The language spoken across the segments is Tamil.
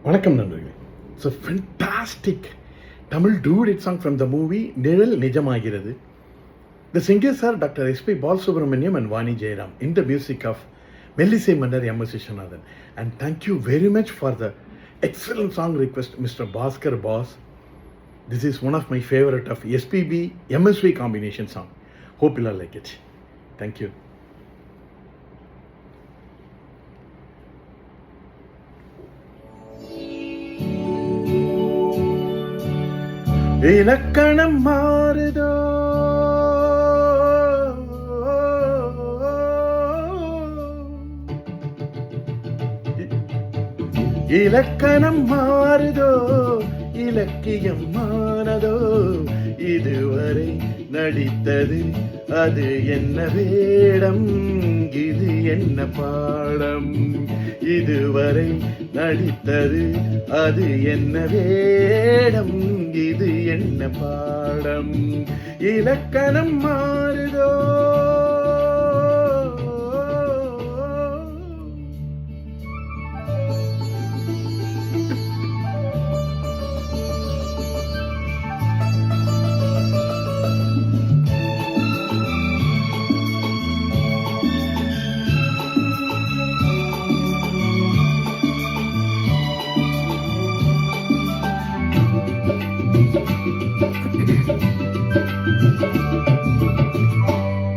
வணக்கம் நண்பர்களே. So fantastic Tamil duet song from the movie நிழல் நிஜமாகிறது. The singers are Dr. S.P. Balasubramaniam and Vani Jairam in the music of Mellisai Mannar M.S. Vishwanathan. And thank you very much for the excellent song request, Mr. Bhaskar Boss. This is one of my favorite of SPB MSV combination song. Hope you'll like it. Thank you. இலக்கணம் மாறுதோ இலக்கணம் மாறுதோ இலக்கியம் மானதோ இதுவரை நடித்தது அது என்ன வேடம் இது என்ன பாடம் இதுவரை நடித்தது அது என்ன வேடம் இது என்ன பாடம் இலக்கணம் மாறுதோ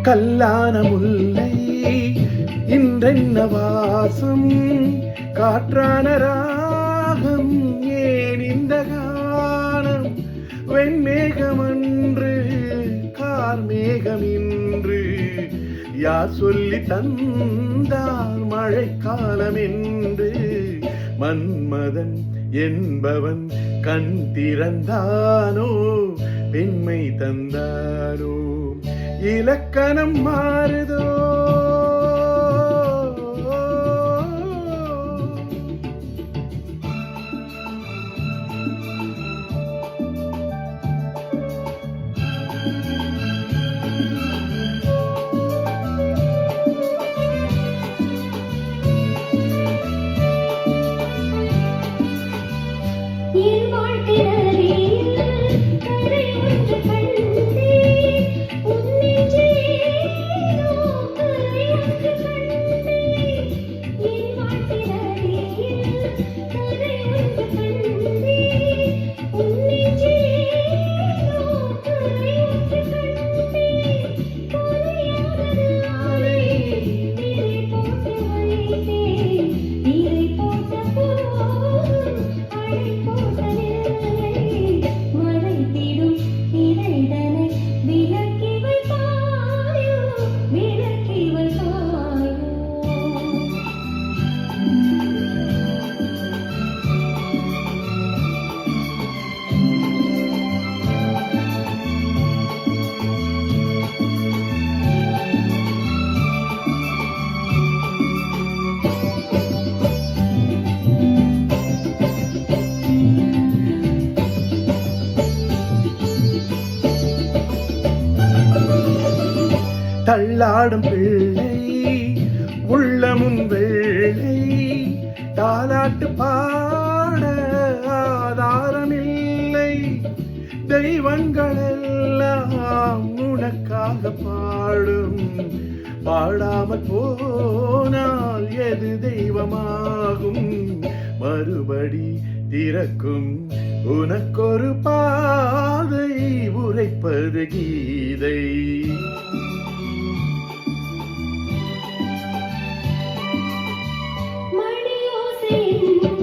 கல்லான முல்லை இன்றென்ன வாசம் காற்றான ராகம் ஏன் இந்த காலம் வெண்மேகமன்று கார்மேகம் இன்று யார் சொல்லி தந்தார் மழைக்காலம் என்று மன்மதன் என்பவன் கண் திறந்தானோ பெண்மை தந்தானோ இலக்கணம் மாறுதோ தள்ளாடும் பிள்ளை உள்ளமும் வெள்ளை தாலாட்டு பாட ஆதாரமில்லை தெய்வங்கள் எல்லாம் உனக்காக பாடும் பாடாமல் போனால் எது தெய்வமாகும் மறுபடி திறக்கும் உனக்கொரு பாதை உரைப்பது கீதை Thank you.